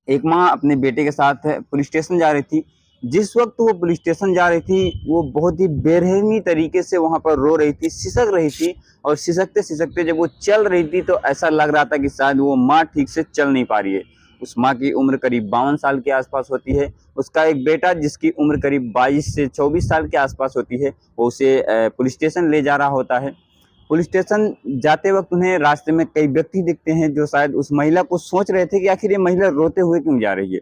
एक माँ अपने बेटे के साथ पुलिस स्टेशन जा रही थी। जिस वक्त वो पुलिस स्टेशन जा रही थी, वो बहुत ही बेरहमी तरीके से वहां पर रो रही थी, सिसक रही थी। और सिसकते सिसकते जब वो चल रही थी तो ऐसा लग रहा था कि शायद वो माँ ठीक से चल नहीं पा रही है। उस माँ की उम्र करीब 52 साल के आसपास होती है। उसका एक बेटा जिसकी उम्र करीब 22 से 24 साल के आसपास होती है, वो उसे पुलिस स्टेशन ले जा रहा होता है। पुलिस स्टेशन जाते वक्त उन्हें रास्ते में कई व्यक्ति दिखते हैं जो शायद उस महिला को सोच रहे थे कि आखिर ये महिला रोते हुए क्यों जा रही है।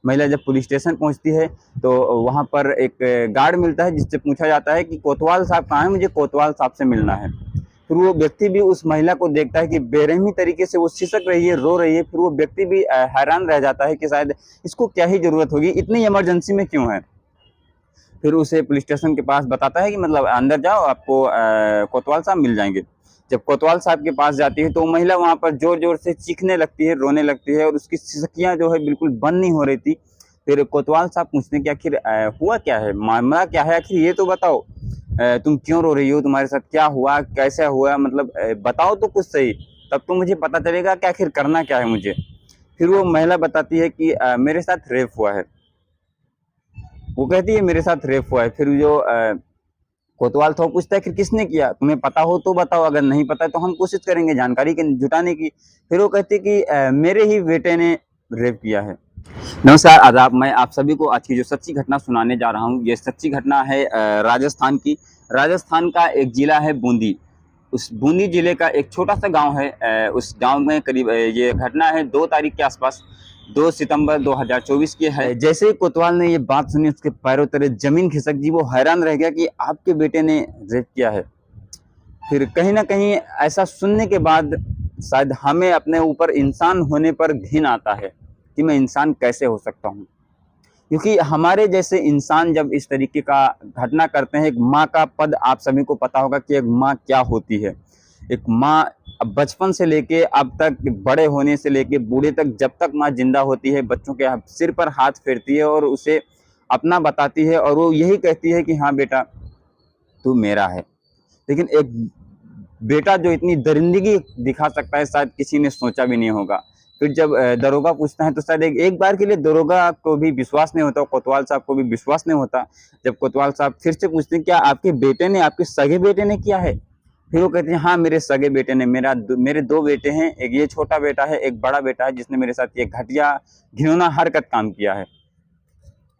महिला जब पुलिस स्टेशन पहुंचती है तो वहां पर एक गार्ड मिलता है, जिससे पूछा जाता है कि कोतवाल साहब कहाँ हैं, मुझे कोतवाल साहब से मिलना है। फिर वो व्यक्ति भी उस महिला को देखता है कि बेरहमी तरीके से वो सिसक रही है, रो रही है। फिर वो व्यक्ति भी हैरान रह जाता है कि शायद इसको क्या ही जरूरत होगी, इतनी इमरजेंसी में क्यों है। फिर उसे पुलिस स्टेशन के पास बताता है कि मतलब अंदर जाओ, आपको कोतवाल साहब मिल जाएंगे। जब कोतवाल साहब के पास जाती है तो महिला वहां पर जोर जोर से चीखने लगती है, रोने लगती है, और उसकी सिसकियां जो है बिल्कुल बंद नहीं हो रही थी। फिर कोतवाल साहब पूछते हैं कि आखिर हुआ क्या है, मामला क्या है, आखिर ये तो बताओ, तुम क्यों रो रही हो, तुम्हारे साथ क्या हुआ, कैसे हुआ, मतलब बताओ तो कुछ सही, तब तो मुझे पता चलेगा कि आखिर करना क्या है मुझे। फिर वो महिला बताती है कि मेरे साथ रेप हुआ है। वो कहती है मेरे साथ रेप हुआ है। फिर जो कोतवाल था वो पूछता है कि किसने किया, तुम्हें पता हो तो बताओ, अगर नहीं पता है तो हम कोशिश करेंगे जानकारी के जुटाने की। फिर वो कहती है कि मेरे ही बेटे ने रेप किया है। नमस्कार, आदाब। मैं आप सभी को आज की जो सच्ची घटना सुनाने जा रहा हूँ, ये सच्ची घटना है राजस्थान की। राजस्थान का एक जिला है बूंदी। उस बूंदी जिले का एक छोटा सा गांव है। उस गांव में करीब ये घटना है 2 तारीख के आसपास, 2 सितंबर 2024 की है। जैसे ही कोतवाल ने ये बात सुनी, उसके पैरों तले जमीन खिसक गई। वो हैरान रह गया कि आपके बेटे ने रेप किया है। फिर कहीं ना कहीं ऐसा सुनने के बाद शायद हमें अपने ऊपर इंसान होने पर घिन आता है कि मैं इंसान कैसे हो सकता हूँ। क्योंकि हमारे जैसे इंसान जब इस तरीके का घटना करते हैं, एक माँ का पद, आप सभी को पता होगा कि एक माँ क्या होती है। एक माँ बचपन से लेके अब तक, बड़े होने से लेके बूढ़े तक, जब तक माँ जिंदा होती है, बच्चों के सिर पर हाथ फेरती है और उसे अपना बताती है, और वो यही कहती है कि हाँ बेटा तू मेरा है। लेकिन एक बेटा जो इतनी दरिंदगी दिखा सकता है, शायद किसी ने सोचा भी नहीं होगा। फिर जब दरोगा पूछता है तो शायद एक बार के लिए दरोगा को भी विश्वास नहीं होता, कोतवाल साहब को भी विश्वास नहीं होता। जब कोतवाल साहब फिर से पूछते हैं क्या आपके बेटे ने, आपके सगे बेटे ने किया है। फिर वो कहते हैं हाँ मेरे सगे बेटे ने, मेरे 2 बेटे हैं, एक ये छोटा बेटा है, एक बड़ा बेटा है, जिसने मेरे साथ ये घटिया घिनौना हरकत काम किया है।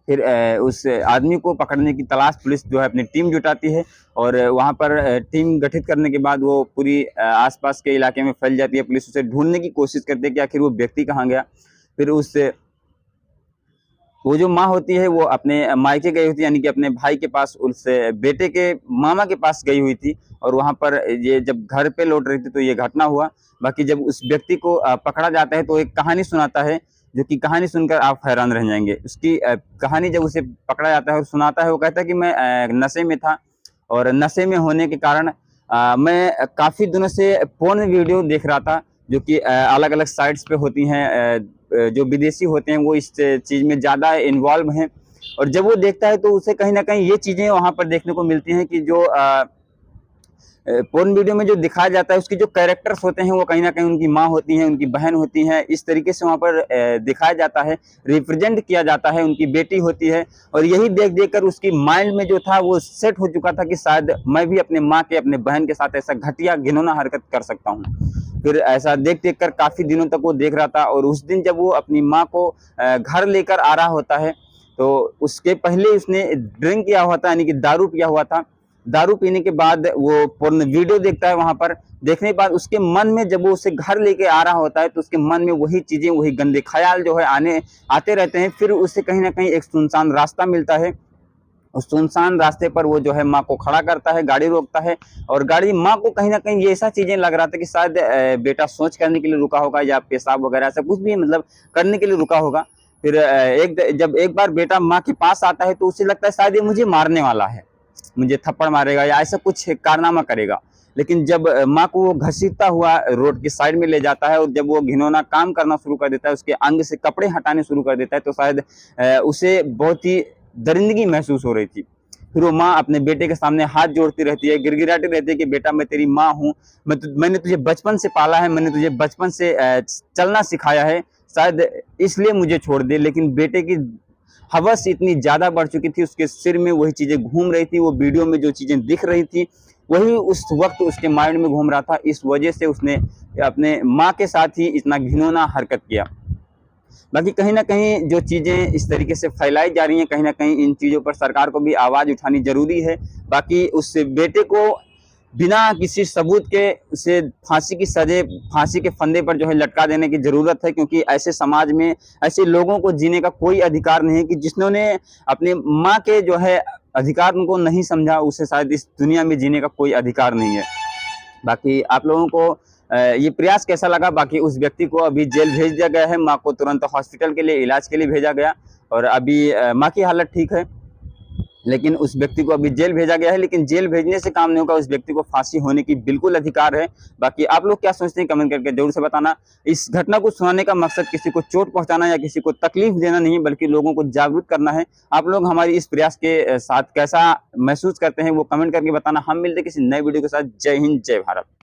फिर उस आदमी को पकड़ने की तलाश पुलिस जो है अपनी टीम जुटाती है, और वहां पर टीम गठित करने के बाद वो पूरी आसपास के इलाके में फैल जाती है। पुलिस उसे ढूंढने की कोशिश करती है कि आखिर वो व्यक्ति कहाँ गया। फिर वो जो माँ होती है वो अपने मायके गई होती है, यानी कि अपने भाई के पास, उस बेटे के मामा के पास गई हुई थी, और वहां पर ये जब घर पे लौट रही थी तो ये घटना हुआ। बाकी जब उस व्यक्ति को पकड़ा जाता है तो एक कहानी सुनाता है, जो कि कहानी सुनकर आप हैरान रह जाएंगे। उसकी कहानी जब उसे पकड़ा जाता है और सुनाता है, वो कहता है कि मैं नशे में था, और नशे में होने के कारण मैं काफी दिनों से पोर्न वीडियो देख रहा था, जो कि अलग अलग साइट्स पे होती हैं। जो विदेशी होते हैं वो इस चीज में ज्यादा इन्वॉल्व हैं, और जब वो देखता है तो उसे कहीं ना कहीं ये चीजें वहां पर देखने को मिलती हैं कि जो पोर्न वीडियो में जो दिखाया जाता है, उसकी जो कैरेक्टर्स होते हैं वो कहीं ना कहीं उनकी माँ होती हैं, उनकी बहन होती हैं। इस तरीके से वहाँ पर दिखाया जाता है, रिप्रेजेंट किया जाता है, उनकी बेटी होती है। और यही देख देख कर उसकी माइंड में जो था वो सेट हो चुका था कि शायद मैं भी अपने माँ के, अपने बहन के साथ ऐसा घटिया घिनौना हरकत कर सकता हूँ। फिर ऐसा देख देख कर काफी दिनों तक वो देख रहा था, और उस दिन जब वो अपनी माँ को घर लेकर आ रहा होता है तो उसके पहले उसने ड्रिंक किया हुआ था, यानी कि दारू पिया हुआ था। दारू पीने के बाद वो पोर्न वीडियो देखता है। वहां पर देखने के बाद उसके मन में, जब वो उसे घर लेके आ रहा होता है तो उसके मन में वही चीजें, वही गंदे ख्याल जो है आते रहते हैं। फिर उसे कहीं ना कहीं एक सुनसान रास्ता मिलता है। उस सुनसान रास्ते पर वो जो है माँ को खड़ा करता है, गाड़ी रोकता है, और गाड़ी माँ को कहीं ना कहीं ये ऐसा चीजें लग रहा था कि शायद बेटा सोच करने के लिए रुका होगा, या पेशाब वगैरह ऐसा कुछ भी मतलब करने के लिए रुका होगा। फिर जब एक बार बेटा माँ के पास आता है तो उसे लगता है शायद ये मुझे मारने वाला है, मुझे थप्पड़ मारेगा या ऐसा कुछ कारनामा करेगा। लेकिन जब माँ को वो घसीटता हुआ रोड की साइड में ले जाता है, और जब वो घिनौना काम करना शुरू कर देता है, उसके अंग से कपड़े हटाने शुरू कर देता है, तो शायद उसे बहुत ही दरिंदगी महसूस हो रही थी। फिर वो माँ अपने बेटे के सामने हाथ जोड़ती रहती है, गिड़गिड़ाती रहती है कि बेटा मैं तेरी माँ हूँ, मैंने तुझे बचपन से पाला है, मैंने तुझे बचपन से चलना सिखाया है, शायद इसलिए मुझे छोड़ दे, लेकिन बेटे की हवस इतनी ज़्यादा बढ़ चुकी थी, उसके सिर में वही चीज़ें घूम रही थी, वो वीडियो में जो चीज़ें दिख रही थी वही उस वक्त उसके माइंड में घूम रहा था। इस वजह से उसने अपने माँ के साथ ही इतना घिनौना हरकत किया। बाकी कहीं न कहीं जो चीज़ें इस तरीके से फैलाई जा रही हैं, कहीं न कहीं इन चीज़ों पर सरकार को भी आवाज़ उठानी ज़रूरी है। बाकी उस बेटे को बिना किसी सबूत के उसे फांसी की सज़ा, फांसी के फंदे पर जो है लटका देने की ज़रूरत है, क्योंकि ऐसे समाज में ऐसे लोगों को जीने का कोई अधिकार नहीं है कि जिन्होंने अपनी माँ के जो है अधिकार उनको नहीं समझा, उसे शायद इस दुनिया में जीने का कोई अधिकार नहीं है। बाकी आप लोगों को ये प्रयास कैसा लगा? बाकी उस व्यक्ति को अभी जेल भेज दिया गया है, माँ को तुरंत हॉस्पिटल के लिए इलाज के लिए भेजा गया और अभी माँ की हालत ठीक है, लेकिन उस व्यक्ति को अभी जेल भेजा गया है। लेकिन जेल भेजने से काम नहीं होगा, उस व्यक्ति को फांसी होने की बिल्कुल अधिकार है। बाकी आप लोग क्या सोचते हैं कमेंट करके जरूर से बताना। इस घटना को सुनाने का मकसद किसी को चोट पहुंचाना या किसी को तकलीफ देना नहीं है, बल्कि लोगों को जागरूक करना है। आप लोग हमारी इस प्रयास के साथ कैसा महसूस करते हैं वो कमेंट करके बताना। हम मिलते हैं किसी नए वीडियो के साथ। जय हिंद, जय भारत।